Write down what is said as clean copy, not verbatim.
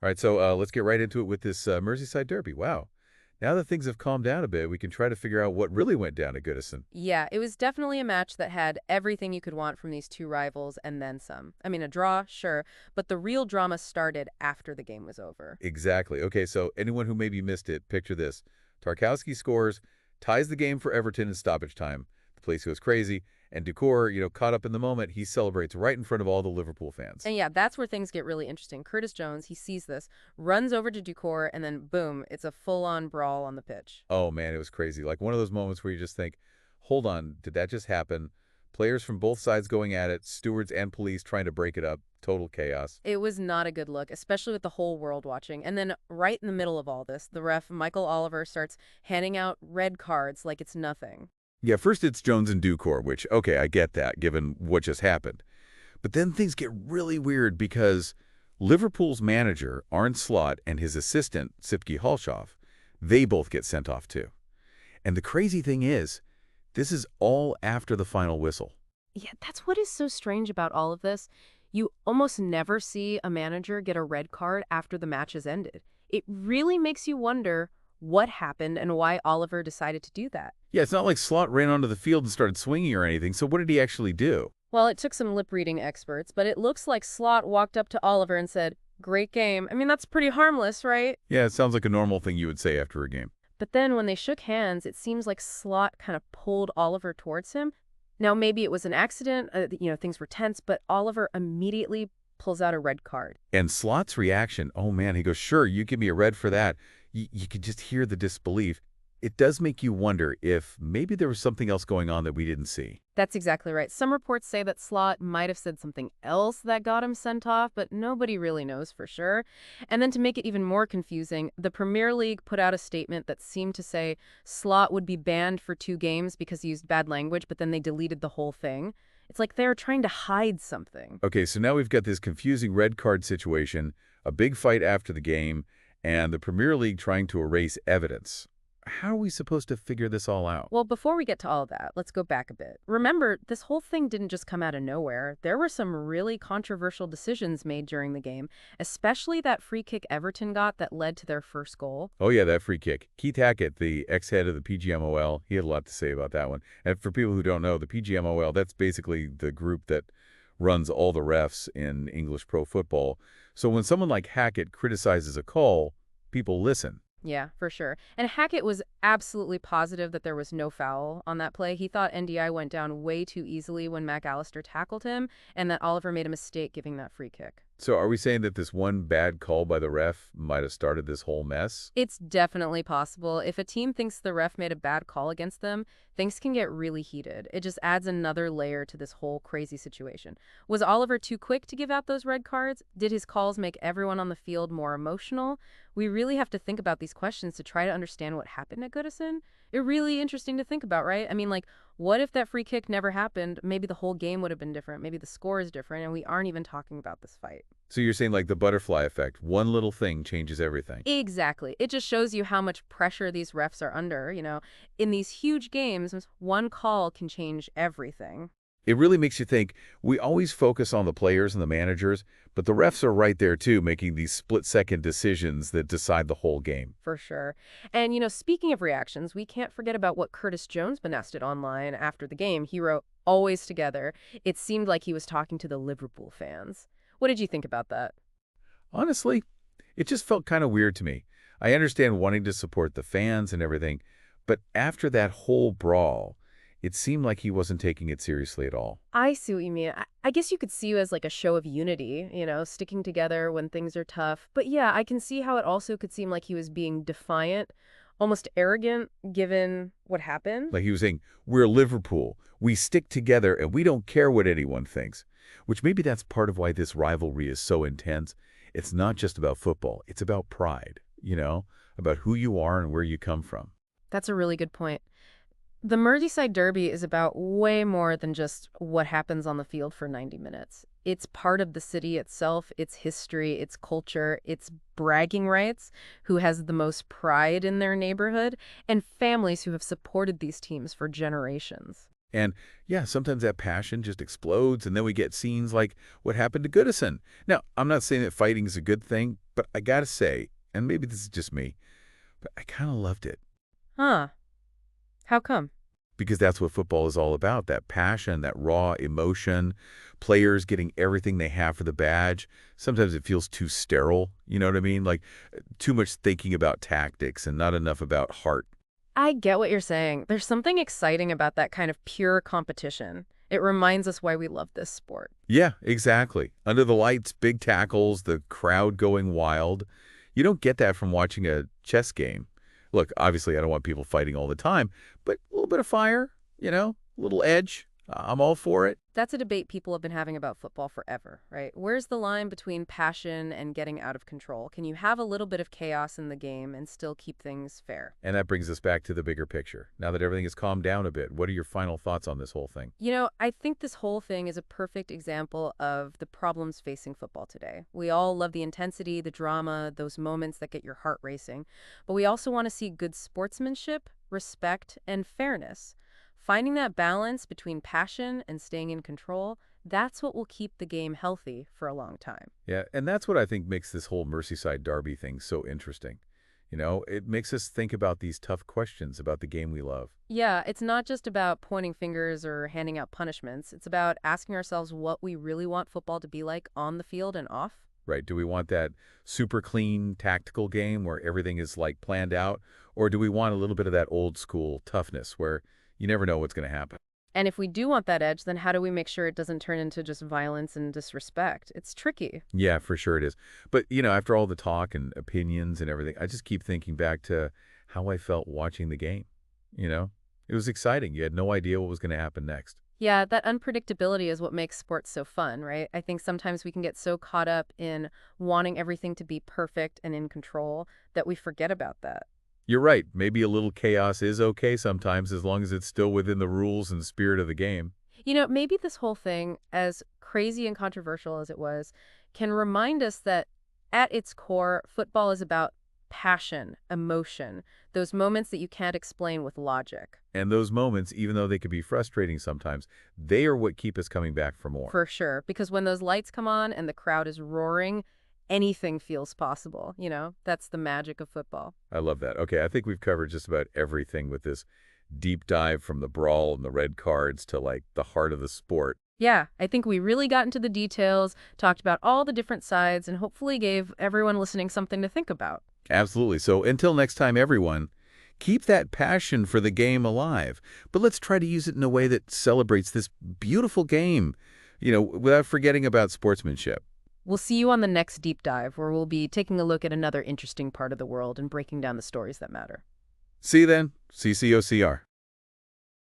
All right, so let's get right into it with this Merseyside derby. Wow. Now that things have calmed down a bit, we can try to figure out what really went down at Goodison. Yeah, it was definitely a match that had everything you could want from these two rivals and then some. I mean, a draw, sure, but the real drama started after the game was over. Exactly. Okay, so anyone who maybe missed it, picture this. Tarkowski scores, ties the game for Everton in stoppage time. The place goes crazy, and Doucoure, caught up in the moment, he celebrates right in front of all the Liverpool fans. And yeah, that's where things get really interesting. Curtis Jones, he sees this, runs over to Doucoure, and then boom, it's a full-on brawl on the pitch. Oh, man, it was crazy. Like one of those moments where you just think, hold on, did that just happen? Players from both sides going at it, stewards and police trying to break it up. Total chaos. It was not a good look, especially with the whole world watching. And then right in the middle of all this, the ref, Michael Oliver, starts handing out red cards like it's nothing. Yeah, first it's Jones and Doucoure, which, okay, I get that, given what just happened. But then things get really weird because Liverpool's manager, Arne Slot, and his assistant, Sipke Halshoff, they both get sent off too. And the crazy thing is, this is all after the final whistle. Yeah, that's what is so strange about all of this. You almost never see a manager get a red card after the match has ended. It really makes you wonder what happened and why Oliver decided to do that. Yeah, it's not like Slot ran onto the field and started swinging or anything, so what did he actually do? Well, it took some lip-reading experts, but it looks like Slot walked up to Oliver and said, "Great game." I mean, that's pretty harmless, right? Yeah, it sounds like a normal thing you would say after a game. But then when they shook hands, it seems like Slot kind of pulled Oliver towards him. Now, maybe it was an accident, things were tense, but Oliver immediately pulls out a red card. And Slot's reaction, oh man, he goes, sure, you give me a red for that. You could just hear the disbelief. It does make you wonder if maybe there was something else going on that we didn't see. That's exactly right. Some reports say that Slot might have said something else that got him sent off, but nobody really knows for sure. And then to make it even more confusing, the Premier League put out a statement that seemed to say Slot would be banned for 2 games because he used bad language, but then they deleted the whole thing. It's like they're trying to hide something. Okay, so now we've got this confusing red card situation, a big fight after the game, and the Premier League trying to erase evidence. How are we supposed to figure this all out? Well, before we get to all of that, let's go back a bit. Remember, this whole thing didn't just come out of nowhere. There were some really controversial decisions made during the game, especially that free kick Everton got that led to their first goal. Oh yeah, that free kick. Keith Hackett, the ex-head of the PGMOL, he had a lot to say about that one. And for people who don't know, the PGMOL, that's basically the group that runs all the refs in English pro football. So when someone like Hackett criticizes a call, people listen. Yeah, for sure. And Hackett was absolutely positive that there was no foul on that play. He thought NDI went down way too easily when McAllister tackled him, and that Oliver made a mistake giving that free kick. So are we saying that this one bad call by the ref might have started this whole mess? It's definitely possible. If a team thinks the ref made a bad call against them, things can get really heated. It just adds another layer to this whole crazy situation. Was Oliver too quick to give out those red cards? Did his calls make everyone on the field more emotional? We really have to think about these questions to try to understand what happened at Goodison. It's really interesting to think about, right? I mean, like, what if that free kick never happened? Maybe the whole game would have been different. Maybe the score is different, and we aren't even talking about this fight. So you're saying like the butterfly effect, one little thing changes everything. Exactly. It just shows you how much pressure these refs are under. In these huge games, one call can change everything. It really makes you think we always focus on the players and the managers, but the refs are right there too, making these split-second decisions that decide the whole game. For sure. And, speaking of reactions, we can't forget about what Curtis Jones blasted online after the game. He wrote, "Always together." It seemed like he was talking to the Liverpool fans. What did you think about that? Honestly, it just felt kind of weird to me. I understand wanting to support the fans and everything, but after that whole brawl, it seemed like he wasn't taking it seriously at all. I see what you mean. I guess you could see you as like a show of unity, sticking together when things are tough. But yeah, I can see how it also could seem like he was being defiant, almost arrogant, given what happened. Like he was saying, we're Liverpool, we stick together, and we don't care what anyone thinks. Which maybe that's part of why this rivalry is so intense. It's not just about football. It's about pride, about who you are and where you come from. That's a really good point. The Merseyside Derby is about way more than just what happens on the field for 90 minutes. It's part of the city itself, its history, its culture, its bragging rights, who has the most pride in their neighborhood, and families who have supported these teams for generations. And yeah, sometimes that passion just explodes, and then we get scenes like what happened to Goodison. Now, I'm not saying that fighting is a good thing, but I gotta say, and maybe this is just me, but I kind of loved it. Huh. How come? Because that's what football is all about, that passion, that raw emotion, players getting everything they have for the badge. Sometimes it feels too sterile, you know what I mean? Like too much thinking about tactics and not enough about heart. I get what you're saying. There's something exciting about that kind of pure competition. It reminds us why we love this sport. Yeah, exactly. Under the lights, big tackles, the crowd going wild. You don't get that from watching a chess game. Look, obviously I don't want people fighting all the time, but a little bit of fire, a little edge. I'm all for it. That's a debate people have been having about football forever, right? Where's the line between passion and getting out of control? Can you have a little bit of chaos in the game and still keep things fair? And that brings us back to the bigger picture. Now that everything has calmed down a bit, what are your final thoughts on this whole thing? I think this whole thing is a perfect example of the problems facing football today. We all love the intensity, the drama, those moments that get your heart racing. But we also want to see good sportsmanship, respect, and fairness. Finding that balance between passion and staying in control, that's what will keep the game healthy for a long time. Yeah, and that's what I think makes this whole Merseyside derby thing so interesting. It makes us think about these tough questions about the game we love. Yeah, it's not just about pointing fingers or handing out punishments. It's about asking ourselves what we really want football to be like on the field and off. Right? Do we want that super clean tactical game where everything is like planned out? Or do we want a little bit of that old school toughness where you never know what's going to happen? And if we do want that edge, then how do we make sure it doesn't turn into just violence and disrespect? It's tricky. Yeah, for sure it is. But, after all the talk and opinions and everything, I just keep thinking back to how I felt watching the game. It was exciting. You had no idea what was going to happen next. Yeah, that unpredictability is what makes sports so fun, right? I think sometimes we can get so caught up in wanting everything to be perfect and in control that we forget about that. You're right. Maybe a little chaos is okay sometimes as long as it's still within the rules and spirit of the game. Maybe this whole thing, as crazy and controversial as it was, can remind us that at its core, football is about passion, emotion, those moments that you can't explain with logic. And those moments, even though they can be frustrating sometimes, they are what keep us coming back for more. For sure, because when those lights come on and the crowd is roaring, anything feels possible. That's the magic of football. I love that. Okay, I think we've covered just about everything with this deep dive from the brawl and the red cards to like the heart of the sport. Yeah, I think we really got into the details, talked about all the different sides, and hopefully gave everyone listening something to think about. Absolutely. So until next time, everyone, keep that passion for the game alive. But let's try to use it in a way that celebrates this beautiful game, without forgetting about sportsmanship. We'll see you on the next deep dive, where we'll be taking a look at another interesting part of the world and breaking down the stories that matter. See you then. CCOCR.